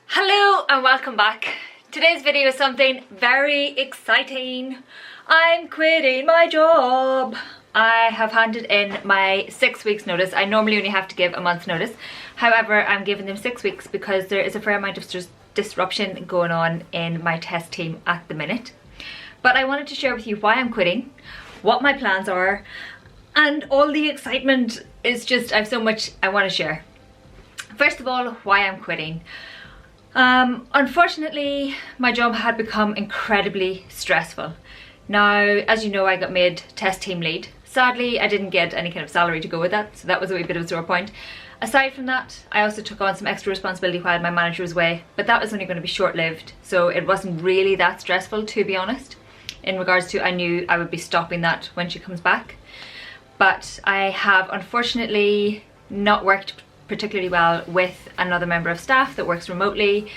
Hello and welcome back. Today's video is something very exciting. I'm quitting my job. I have handed in my 6 weeks notice. I normally only have to give a month's notice. However, I'm giving them 6 weeks because there is a fair amount of disruption going on in my test team at the minute. But I wanted to share with you why I'm quitting, what my plans are, and all the excitement is just, I have so much I want to share. First of all, why I'm quitting. Unfortunately, my job had become incredibly stressful. Now, as you know, I got made test team lead. Sadly, I didn't get any kind of salary to go with that, so that was a wee bit of a sore point. Aside from that, I also took on some extra responsibility while my manager was away, but that was only going to be short-lived, so it wasn't really that stressful, to be honest. In regards to, I knew I would be stopping that when she comes back. But I have unfortunately not worked particularly well with another member of staff that works remotely.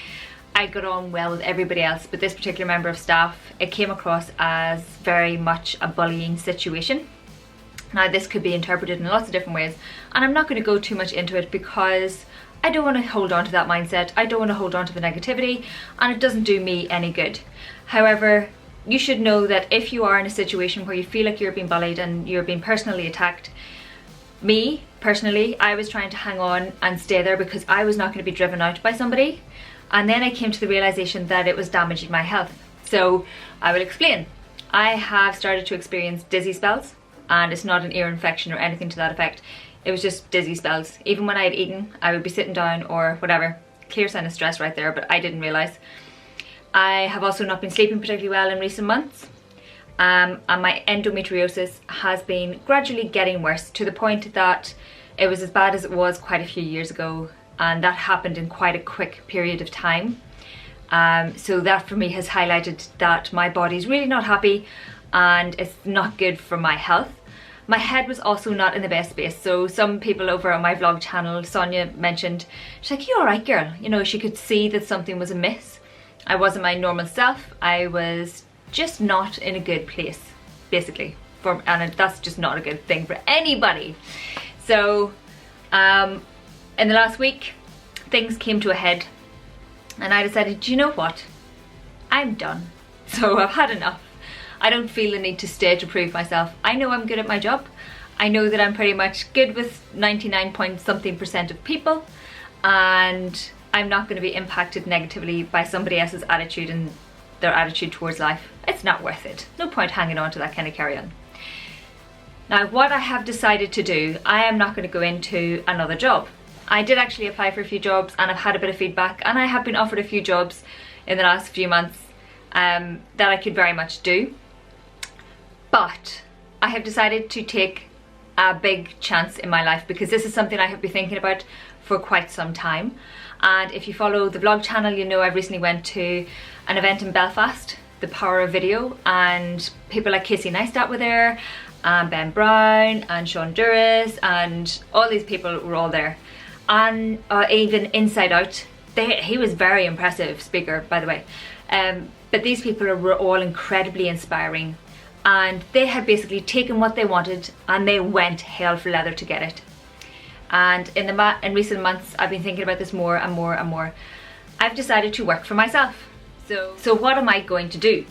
I got on well with everybody else, but this particular member of staff, it came across as very much a bullying situation. Now, this could be interpreted in lots of different ways, and I'm not going to go too much into it because I don't want to hold on to that mindset. I don't want to hold on to the negativity, and it doesn't do me any good. However, you should know that if you are in a situation where you feel like you're being bullied and you're being personally attacked, me, personally, I was trying to hang on and stay there because I was not going to be driven out by somebody. And then I came to the realization that it was damaging my health. So I will explain. I have started to experience dizzy spells, and it's not an ear infection or anything to that effect. It was just dizzy spells. Even when I had eaten, I would be sitting down or whatever. Clear sign of stress right there, but I didn't realize. I have also not been sleeping particularly well in recent months. And my endometriosis has been gradually getting worse to the point that it was as bad as it was quite a few years ago, and that happened in quite a quick period of time. So that for me has highlighted that my body's really not happy and it's not good for my health. My head was also not in the best space, so some people over on my vlog channel, Sonia, mentioned, she's like, "You alright, girl?" You know, she could see that something was amiss. I wasn't my normal self. I was just not in a good place, basically, and that's just not a good thing for anybody. So in the last week, things came to a head, and I decided, do you know what, I'm done. So I've had enough. I don't feel the need to stay to prove myself. I know I'm good at my job. I know that I'm pretty much good with 99 point something% of people, and I'm not going to be impacted negatively by somebody else's attitude and their attitude towards life. It's not worth it. No point hanging on to that kind of carry on. Now, what I have decided to do, I am not going to go into another job. I did actually apply for a few jobs and I've had a bit of feedback, and I have been offered a few jobs in the last few months that I could very much do. But I have decided to take a big chance in my life because this is something I have been thinking about for quite some time. And if you follow the vlog channel, you know I recently went to an event in Belfast, The Power of Video, and people like Casey Neistat were there, and Ben Brown and Sean Duras, and all these people were all there. And even Inside Out, he was very impressive speaker, by the way. But these people were all incredibly inspiring, and they had basically taken what they wanted and they went hell for leather to get it. And in recent months, I've been thinking about this more and more and more. I've decided to work for myself. So what am I going to do?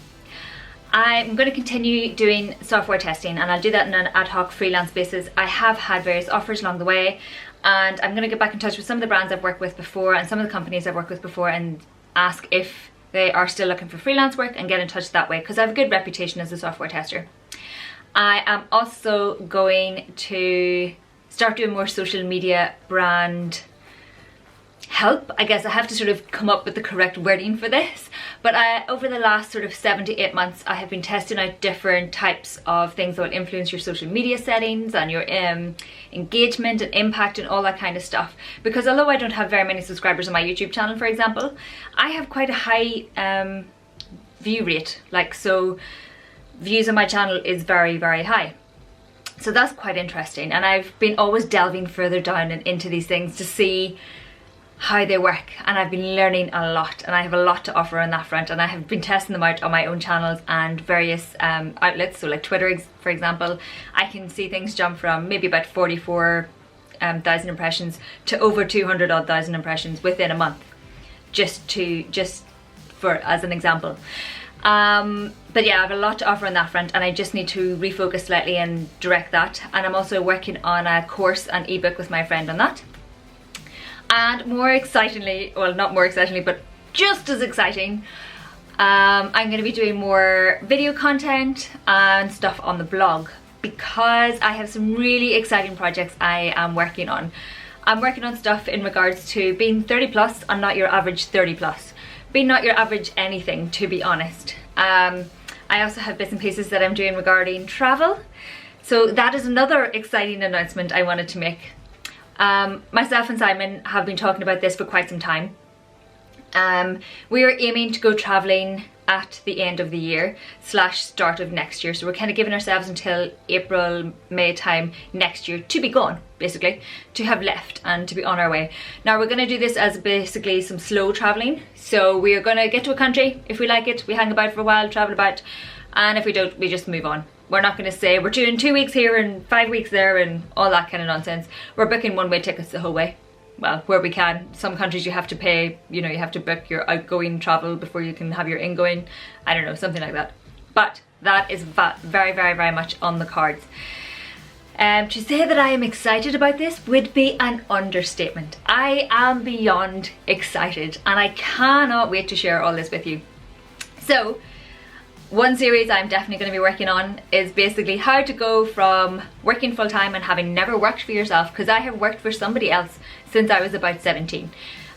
I'm going to continue doing software testing, and I'll do that on an ad hoc freelance basis. I have had various offers along the way, and I'm going to get back in touch with some of the brands I've worked with before and some of the companies I've worked with before and ask if they are still looking for freelance work and get in touch that way, because I have a good reputation as a software tester. I am also going to start doing more social media brand help. I guess I have to sort of come up with the correct wording for this, but over the last sort of 7 to 8 months, I have been testing out different types of things that will influence your social media settings and your engagement and impact and all that kind of stuff. Because although I don't have very many subscribers on my YouTube channel, for example, I have quite a high view rate. So views on my channel is very, very high. So that's quite interesting, and I've been always delving further down and into these things to see how they work, and I've been learning a lot, and I have a lot to offer on that front, and I have been testing them out on my own channels and various outlets. So like Twitter, for example, I can see things jump from maybe about 44,000 impressions to over 200,000 impressions within a month. just for as an example. But yeah, I have a lot to offer on that front, and I just need to refocus slightly and direct that. And I'm also working on a course and ebook with my friend on that. And more excitingly, well, not more excitingly, but just as exciting, I'm going to be doing more video content and stuff on the blog, because I have some really exciting projects I am working on. I'm working on stuff in regards to being 30 plus and not your average 30 plus. Being not your average anything, to be honest. I also have bits and pieces that I'm doing regarding travel. So that is another exciting announcement I wanted to make. Myself and Simon have been talking about this for quite some time. We are aiming to go travelling at the end of the year / start of next year. So we're kind of giving ourselves until April, May time next year to be gone, basically, to have left and to be on our way. Now we're going to do this as basically some slow travelling. So we are going to get to a country. If we like it, we hang about for a while, travel about, and if we don't, we just move on. We're not going to say we're doing 2 weeks here and 5 weeks there and all that kind of nonsense. We're booking one-way tickets the whole way. Well, where we can. Some countries you have to pay, you know, you have to book your outgoing travel before you can have your ingoing. I don't know, something like that. But that is very, very, very much on the cards. To say that I am excited about this would be an understatement. I am beyond excited, and I cannot wait to share all this with you. So, one series I'm definitely going to be working on is basically how to go from working full-time and having never worked for yourself, because I have worked for somebody else since I was about 17.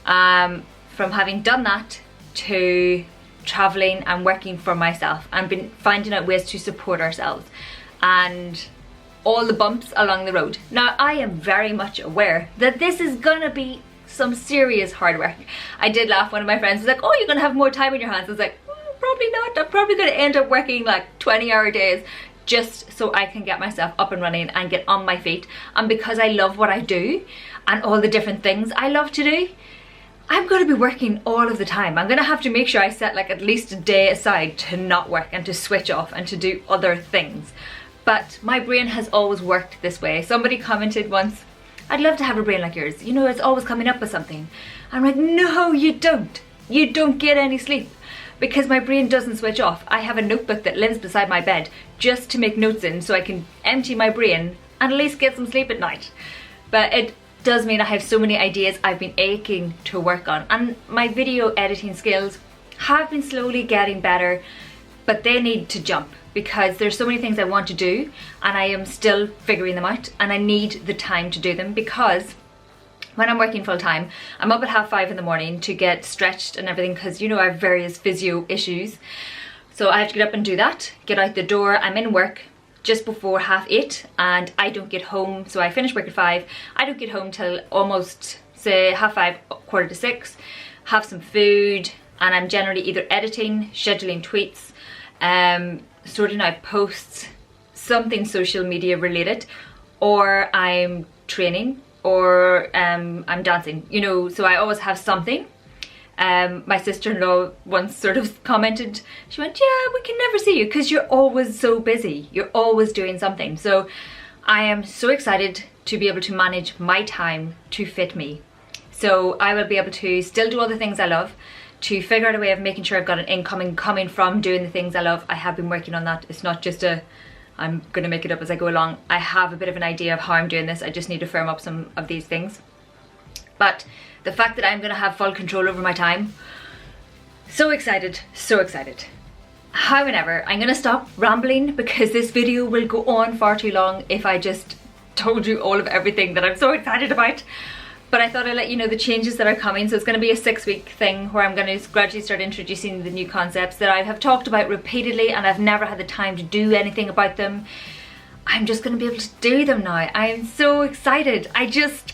From having done that to traveling and working for myself and been finding out ways to support ourselves and all the bumps along the road. Now, I am very much aware that this is gonna be some serious hard work. I did laugh. One of my friends was like, oh, you're gonna have more time on your hands. I was like, probably not. I'm probably going to end up working like 20-hour days just so I can get myself up and running and get on my feet. And because I love what I do and all the different things I love to do, I'm going to be working all of the time. I'm going to have to make sure I set like at least a day aside to not work and to switch off and to do other things. But my brain has always worked this way. Somebody commented once, I'd love to have a brain like yours. You know, it's always coming up with something. I'm like, no, you don't. You don't get any sleep. Because my brain doesn't switch off. I have a notebook that lives beside my bed just to make notes in so I can empty my brain and at least get some sleep at night. But it does mean I have so many ideas I've been aching to work on. And my video editing skills have been slowly getting better, but they need to jump because there's so many things I want to do and I am still figuring them out, and I need the time to do them, because when I'm working full time, I'm up at 5:30 in the morning to get stretched and everything, because you know I have various physio issues. So I have to get up and do that, get out the door. I'm in work just before 8:30 and I don't get home. So I finish work at 5. I don't get home till almost say 5:30, 5:45, have some food, and I'm generally either editing, scheduling tweets, sorting out posts, something social media related, or I'm training, or I'm dancing, you know, so I always have something. My sister-in-law once sort of commented, she went, yeah, we can never see you because you're always so busy, you're always doing something. So I am so excited to be able to manage my time to fit me. So I will be able to still do all the things I love, to figure out a way of making sure I've got an income coming from doing the things I love. I have been working on that. It's not just I'm gonna make it up as I go along. I have a bit of an idea of how I'm doing this. I just need to firm up some of these things. But the fact that I'm gonna have full control over my time, so excited, so excited. However, I'm gonna stop rambling because this video will go on far too long if I just told you all of everything that I'm so excited about. But I thought I'd let you know the changes that are coming. So it's going to be a 6-week thing where I'm going to gradually start introducing the new concepts that I have talked about repeatedly and I've never had the time to do anything about them. I'm just going to be able to do them now. I am so excited. I'm just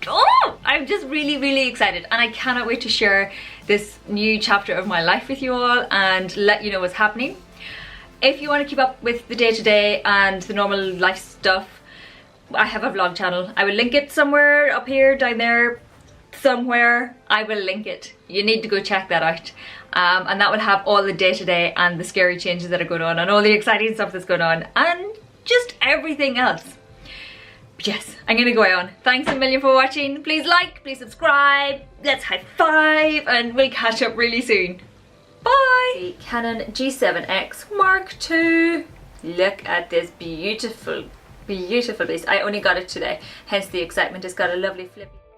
really, really excited, and I cannot wait to share this new chapter of my life with you all and let you know what's happening. If you want to keep up with the day-to-day and the normal life stuff, I have a vlog channel. I will link it somewhere up here, down there, somewhere. I will link it. You need to go check that out. And that will have all the day-to-day and the scary changes that are going on and all the exciting stuff that's going on and just everything else. But yes, I'm gonna go on. Thanks a million for watching. Please like, please subscribe, let's high five, and we'll catch up really soon. Bye! Canon G7X Mark II. Look at this beautiful, beautiful beast. I only got it today, hence the excitement. It's got a lovely flip.